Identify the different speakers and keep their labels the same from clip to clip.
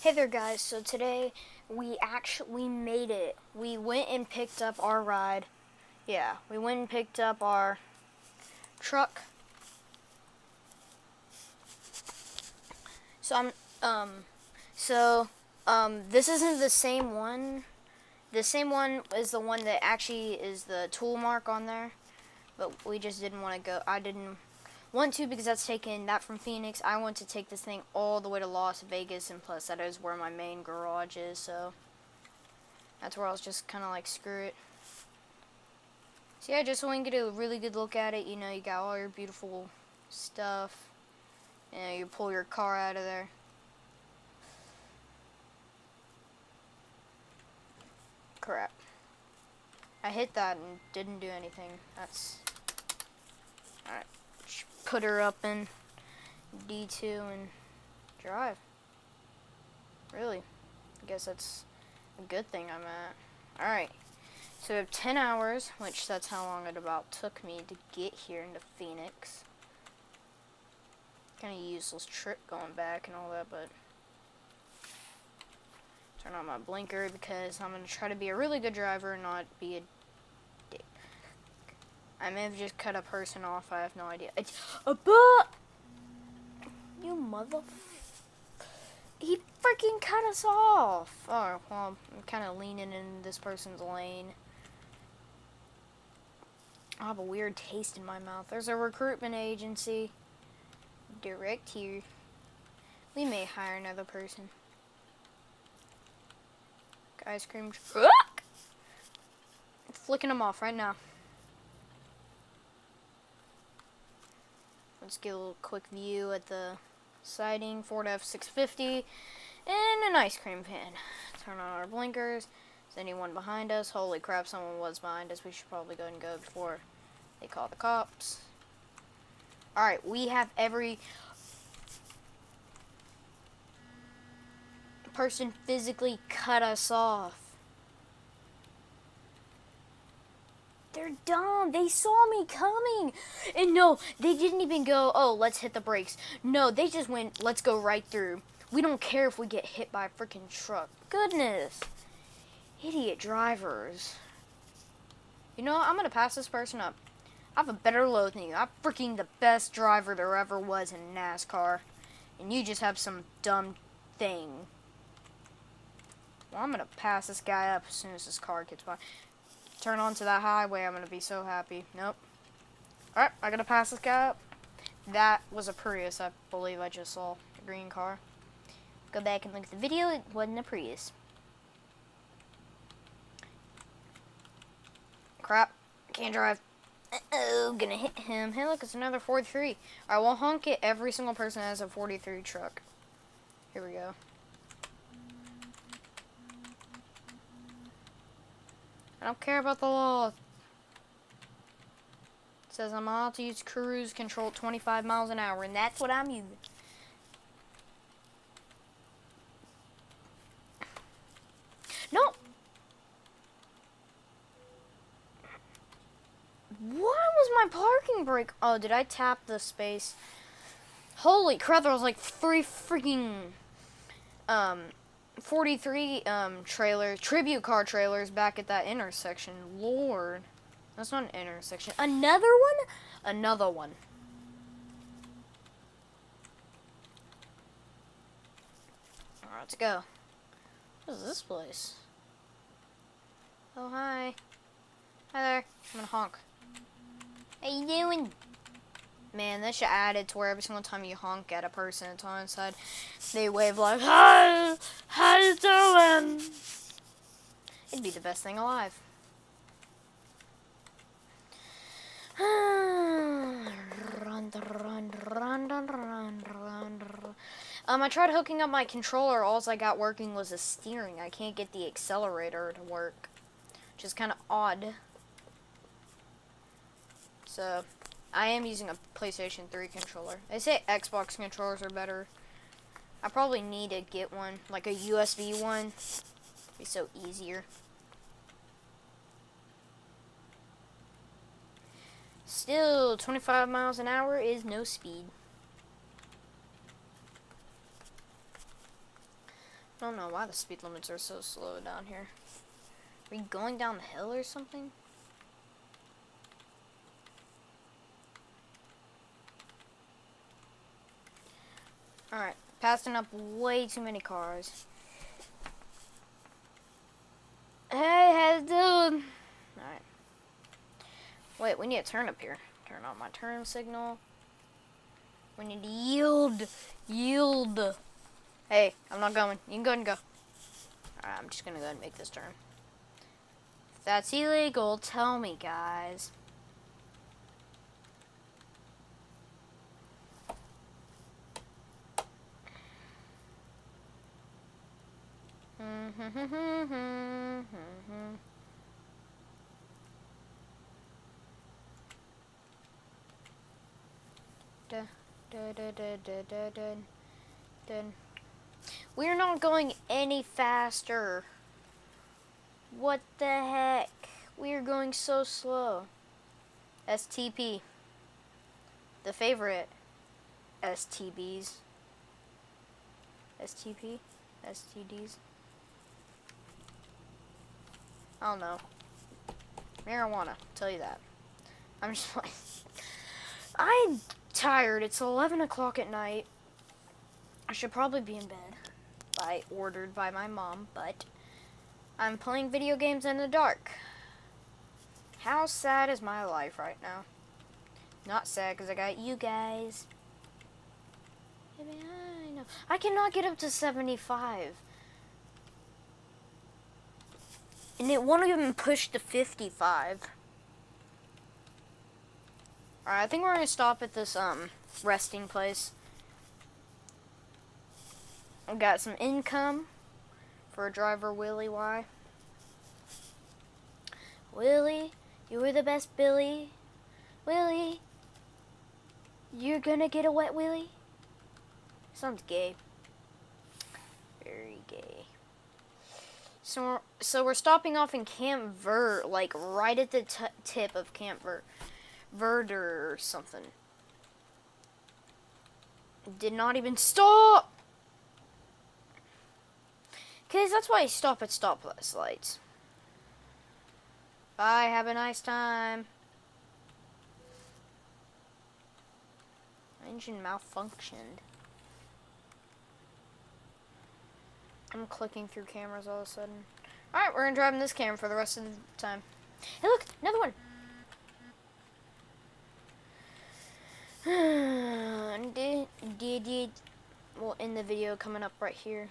Speaker 1: Hey there guys, so today we made it. We went and picked up our ride. Yeah, we went and picked up our truck. So this isn't the same one. The same one is the one that actually is the tool mark on there. But we just didn't want to go. I didn't want to because that's taking that from Phoenix. I want to take this thing all the way to Las Vegas, and plus that is where my main garage is, so that's where I was just kind of like, screw it. So yeah, just so we can get a really good look at it, you know, you got all your beautiful stuff. You know, you pull your car out of there. Crap. I hit that and didn't do anything. That's... Alright. Put her up in D2 and drive. Really. I guess that's a good thing I'm at. Alright. So we have 10 hours, which that's how long it about took me to get here into Phoenix. Kind of useless trip going back and all that, but turn on my blinker because I'm going to try to be a really good driver and not be a dick. I may have just cut a person off, I have no idea. It's a butt! You mother... He freaking cut us off! Oh, well, I'm kind of leaning in this person's lane. I have a weird taste in my mouth. There's a recruitment agency direct here. We may hire another person. Ice cream truck. Flicking them off right now. Let's get a little quick view at the siding. Ford F-650 and an ice cream van. Turn on our blinkers. Is anyone behind us? Holy crap, someone was behind us. We should probably go and go before they call the cops. Alright, we have every person physically cut us off. They're dumb. They saw me coming. And no, they didn't even go, oh, let's hit the brakes. No, they just went, let's go right through. We don't care if we get hit by a freaking truck. Goodness. Idiot drivers. You know what? I'm going to pass this person up. I have a better load than you. I'm freaking the best driver there ever was in NASCAR. And you just have some dumb thing. Well, I'm going to pass this guy up as soon as this car gets by. Turn onto that highway, I'm going to be so happy. Nope. Alright, I got to pass this guy up. That was a Prius, I believe I just saw. A green car. Go back and look at the video, it wasn't a Prius. Crap, can't drive. Uh-oh, gonna hit him. Hey, look, it's another 43. Alright, we'll honk at every single person that has a 43 truck. Here we go. I don't care about the law. It says I'm allowed to use cruise control at 25 miles an hour, and that's what I'm using. No! What was my parking brake? Oh, did I tap the space? Holy crap, there was like 3 freaking 43 trailers, tribute car trailers back at that intersection. Lord. That's not an intersection. Another one? Another one. Alright, let's go. What is this place? Oh, hi. Hi there. I'm gonna honk. How you doing? Man, they should add it to where every single time you honk at a person that's on the side, they wave like, hi, how you doing? It'd be the best thing alive. I tried hooking up my controller. All I got working was the steering. I can't get the accelerator to work, which is kind of odd. So, I am using a PlayStation 3 controller. They say Xbox controllers are better. I probably need to get one, like a USB one. It'd be so easier. Still, 25 miles an hour is no speed. I don't know why the speed limits are so slow down here. Are you going down the hill or something? Alright, passing up way too many cars. Hey, how's it doing? Alright. Wait, we need to turn up here. Turn on my turn signal. We need to yield. Yield. Hey, I'm not going. You can go ahead and go. Alright, I'm just gonna go ahead and make this turn. If that's illegal, tell me, guys. We're not going any faster. What the heck? We are going so slow. STP. The favorite STBs. STP? STDs? I don't know. Marijuana, tell you that. I'm just like, I'm tired. It's 11 o'clock at night. I should probably be in bed. Ordered by my mom, but I'm playing video games in the dark. How sad is my life right now? Not sad because I got you guys. I know. I cannot get up to 75. And it won't even push to 55. Alright, I think we're gonna stop at this resting place. I've got some income for driver Willie Y. Willie, you were the best, Billy. Willie, you're gonna get a wet willy? Sounds gay. Very gay. So we're stopping off in Camp Vert, like right at the tip of Camp Verder or something. Did not even stop! Because that's why I stop at stoplights. Bye, have a nice time. Engine malfunctioned. I'm clicking through cameras all of a sudden. Alright, we're gonna drive in this camera for the rest of the time. Hey look, another one! We'll end the video coming up right here.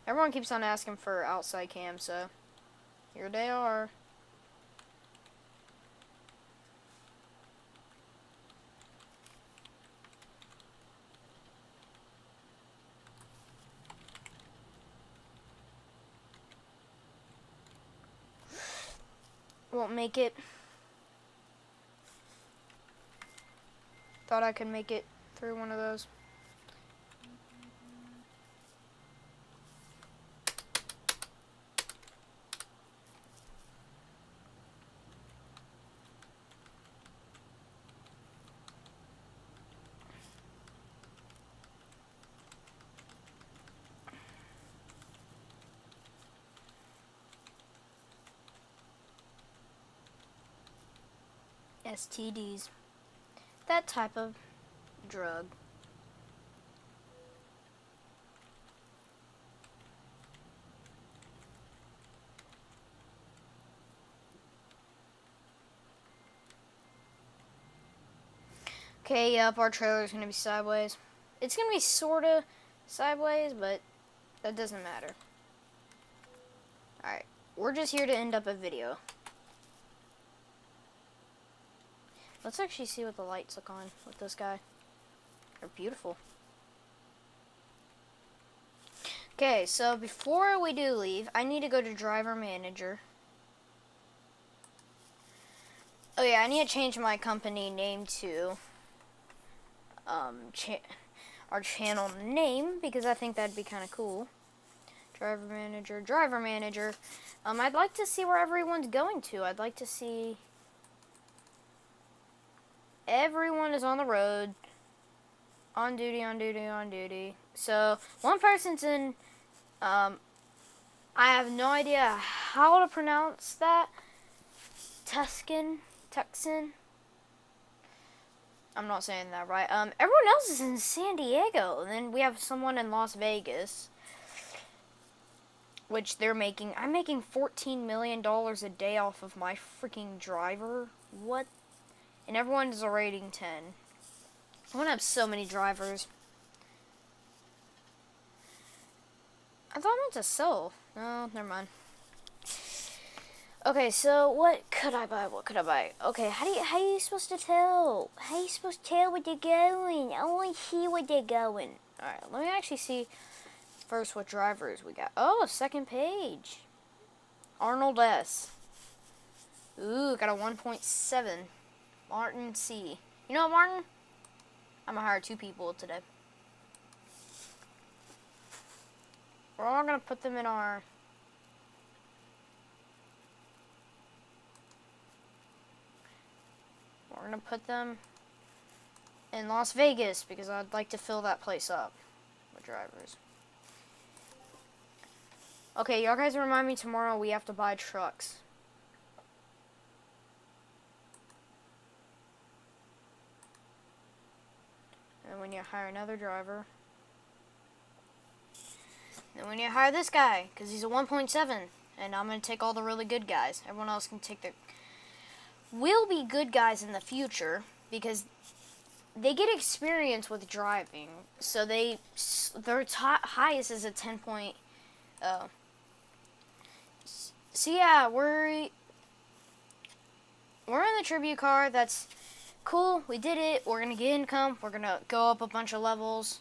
Speaker 1: Everyone keeps on asking for outside cam, so here they are. Won't make it. Thought I could make it through one of those. STDs. That type of drug. Okay, yep, our trailer's gonna be sideways. It's gonna be sorta sideways, but that doesn't matter. Alright, we're just here to end up a video. Let's actually see what the lights look on with this guy. They're beautiful. Okay, so before we do leave, I need to go to driver manager. Oh yeah, I need to change my company name to our channel name because I think that'd be kind of cool. Driver manager, driver manager. I'd like to see where everyone's going to. I'd like to see everyone is on the road. On duty, on duty, on duty. So, one person's in I have no idea how to pronounce that. Texan. I'm not saying that right. Everyone else is in San Diego, and then we have someone in Las Vegas, which they're making. I'm making $14 million a day off of my freaking driver. What? And everyone is a rating 10. I want to have so many drivers. I thought I meant to sell. No, never mind. Okay, so what could I buy? Okay, how are you supposed to tell? How are you supposed to tell where they're going? I want to see where they're going. Alright, let me actually see first what drivers we got. Oh, second page. Arnold S. Ooh, got a 1.7. Martin C. You know what, Martin? I'm gonna hire 2 people today. We're all gonna put them in our... We're gonna put them in Las Vegas because I'd like to fill that place up with drivers. Okay, y'all guys remind me tomorrow we have to buy trucks. And when you hire another driver. And when you hire this guy, because he's a 1.7. And I'm going to take all the really good guys. Everyone else can take the... Will be good guys in the future because they get experience with driving. So their highest is a 10.0. So yeah, we're in the tribute car. That's cool. We did it. We're going to get income. We're going to go up a bunch of levels.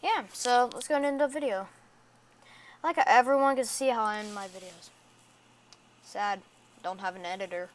Speaker 1: Yeah, so let's go and end the video. I like how everyone gets to see how I end my videos. Sad. Don't have an editor.